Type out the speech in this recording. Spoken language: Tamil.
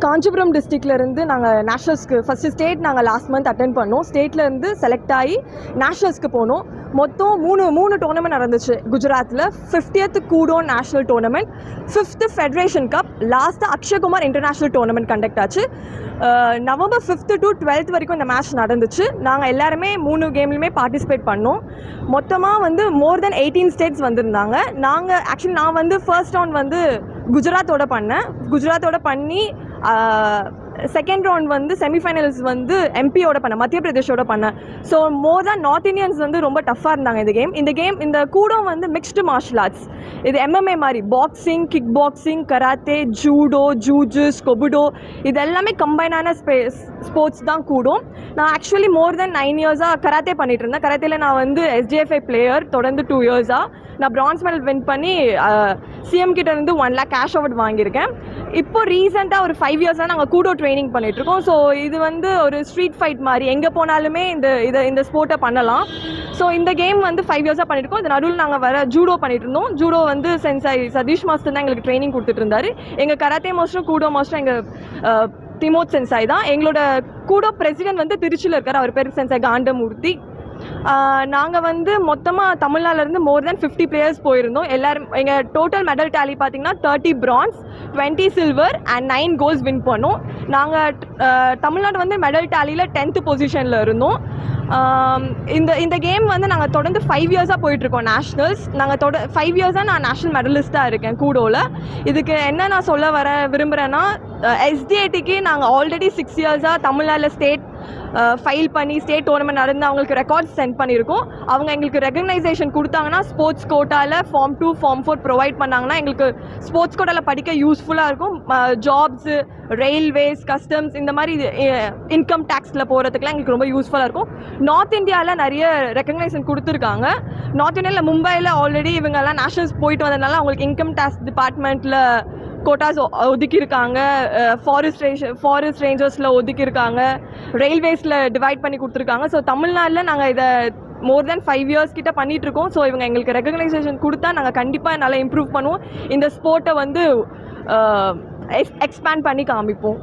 காஞ்சிபுரம் டிஸ்ட்ரிக்ட்லேருந்து நாங்கள் நேஷ்னல்ஸ்க்கு ஃபஸ்ட்டு ஸ்டேட் நாங்கள் லாஸ்ட் மந்த் அட்டென்ட் பண்ணோம். ஸ்டேட்லேருந்து செலக்ட் ஆகி நேஷ்னல்ஸ்க்கு போனோம். மொத்தம் மூணு டோர்னமெண்ட் நடந்துச்சு குஜராத்தில். 50th கூடோ national tournament, 5th federation cup, last Akshay Kumar international tournament conduct ஆச்சு. November 5th to 12th வரைக்கும் இந்த மேட்ச் நடந்துச்சு. நாங்கள் எல்லாருமே 3 கேம்லையுமே பார்ட்டிசிபேட் பண்ணோம். மொத்தமாக வந்து மோர் தென் 18 ஸ்டேட்ஸ் வந்திருந்தாங்க. நான் வந்து ஃபர்ஸ்ட் ரவுண்ட் வந்து குஜராத்தோட பண்ணி செகண்ட் ரவுண்ட் வந்து செமிஃபைனல்ஸ் வந்து எம்பியோட பண்ணேன், மத்திய பிரதேஷோட பண்ணேன். ஸோ மோர் தான் நார்த் இந்தியன்ஸ் வந்து ரொம்ப டஃப்பாக இருந்தாங்க இந்த கூடோ வந்து மிக்ஸ்டு மார்ஷல் ஆர்ட்ஸ். இது MMA மாதிரி boxing, kick boxing, karate, judo, ஜூஜுஸ், கொபுடோ, இது எல்லாமே கம்பைனான ஸ்போர்ட்ஸ் தான் கூடும். நான் ஆக்சுவலி மோர் தென் 9 இயர்ஸாக கராத்தே பண்ணிட்டு இருந்தேன். கராத்தேல நான் வந்து SJFI பிளேயர், தொடர்ந்து 2 இயர்ஸாக நான் பிரான்ஸ் மெடல் வின் பண்ணி CM கிட்ட இருந்து 1 lakh கேஷ் அவார்ட் வாங்கியிருக்கேன். இப்போ ரீசெண்டாக ஒரு 5 இயர்ஸாக நாங்கள் கூடோ ட்ரைனிங் பண்ணிகிட்ருக்கோம். ஸோ இது வந்து ஒரு ஸ்ட்ரீட் ஃபைட் மாதிரி, எங்கே போனாலுமே இந்த ஸ்போர்ட்டை பண்ணலாம். ஸோ இந்த கேம் வந்து 5 இயர்ஸாக பண்ணிட்டுருக்கோம். இது நடுவில் நாங்கள் ஜூடோ பண்ணிட்டு இருந்தோம். ஜூடோ வந்து சென்சாய் சதீஷ் மாஸ்டர் தான் எங்களுக்கு ட்ரைனிங் கொடுத்துட்டு இருந்தாரு. எங்கள் கராத்தே மாஸ்டரும் கூடோ மாஸ்டரும் எங்கள் திமோத் சென்சாய் தான். எங்களோட கூடோ பிரசிடென்ட் வந்து திருச்சியில் இருக்கார், அவர் பேர் சென்சாய் காண்டமூர்த்தி. நாங்கள் வந்து மொத்தமாக தமிழ்நாட்டிலேருந்து மோர் தென் 50 பிளேயர்ஸ் போயிருந்தோம். எல்லாரும் எங்கள் டோட்டல் மெடல் டேலி பார்த்தீங்கன்னா 30 France, 20 silver and 9 golds win பண்ணோம். நாங்கள் தமிழ்நாடு வந்து மெடல் டேலியில் 10th பொசிஷனில் இருந்தோம். இந்த கேம் வந்து நாங்கள் தொடர்ந்து 5 இயர்ஸாக போயிட்டுருக்கோம் நேஷ்னல்ஸ். நாங்கள் 5 இயர்ஸாக நான் நேஷ்னல் மெடலிஸ்ட்டாக இருக்கேன் கூடோவில். இதுக்கு என்ன நான் சொல்ல விரும்புகிறேன்னா, SDATக்கு நாங்கள் ஆல்ரெடி 6 இயர்ஸாக தமிழ்நாட்டில் ஸ்டேட் ஃபைல் பண்ணி ஸ்டேட் டோர்னமெண்ட் நடந்து அவங்களுக்கு ரெக்கார்ட்ஸ் சென்ட் பண்ணியிருக்கோம். அவங்க எங்களுக்கு ரெகக்னைசேஷன் கொடுத்தாங்கன்னா, ஸ்போர்ட்ஸ் கோட்டாவில் Form 2 Form 4 ப்ரொவைட் பண்ணாங்கன்னா எங்களுக்கு ஸ்போர்ட்ஸ் கோட்டாவில் படிக்க யூஸ்ஃபுல்லாக இருக்கும். ஜாப்ஸு, ரயில்வேஸ், கஸ்டம்ஸ், இந்த மாதிரி இன்கம் டேக்ஸில் போகிறதுக்குலாம் எங்களுக்கு ரொம்ப யூஸ்ஃபுல்லாக இருக்கும். நார்த் இந்தியாவில் நிறைய ரெகக்னைசேஷன் கொடுத்துருக்காங்க. நார்த் இந்தியாவில் மும்பையில் ஆல்ரெடி இவங்கெல்லாம் நேஷனல்ஸ் போயிட்டு வந்ததுனால அவங்களுக்கு இன்கம் டேக்ஸ் டிபார்ட்மெண்ட்டில் கோட்டாஸ் ஒதுக்கியிருக்காங்க, ஃபாரஸ்ட் ரேஞ்சர்ஸில் ஒதுக்கியிருக்காங்க, ரயில்வேஸில் டிவைட் பண்ணி கொடுத்துருக்காங்க. ஸோ தமிழ்நாட்டில் நாங்கள் இதை மோர் தென் 5 இயர்ஸ் கிட்ட பண்ணிட்டு இருக்கோம். ஸோ இவங்க எங்களுக்கு ரெகக்னைசேஷன் கொடுத்தா நாங்கள் கண்டிப்பாக நல்லா இம்ப்ரூவ் பண்ணுவோம். இந்த ஸ்போர்ட்டை வந்து எக்ஸ்பேண்ட் பண்ணி காமிப்போம்.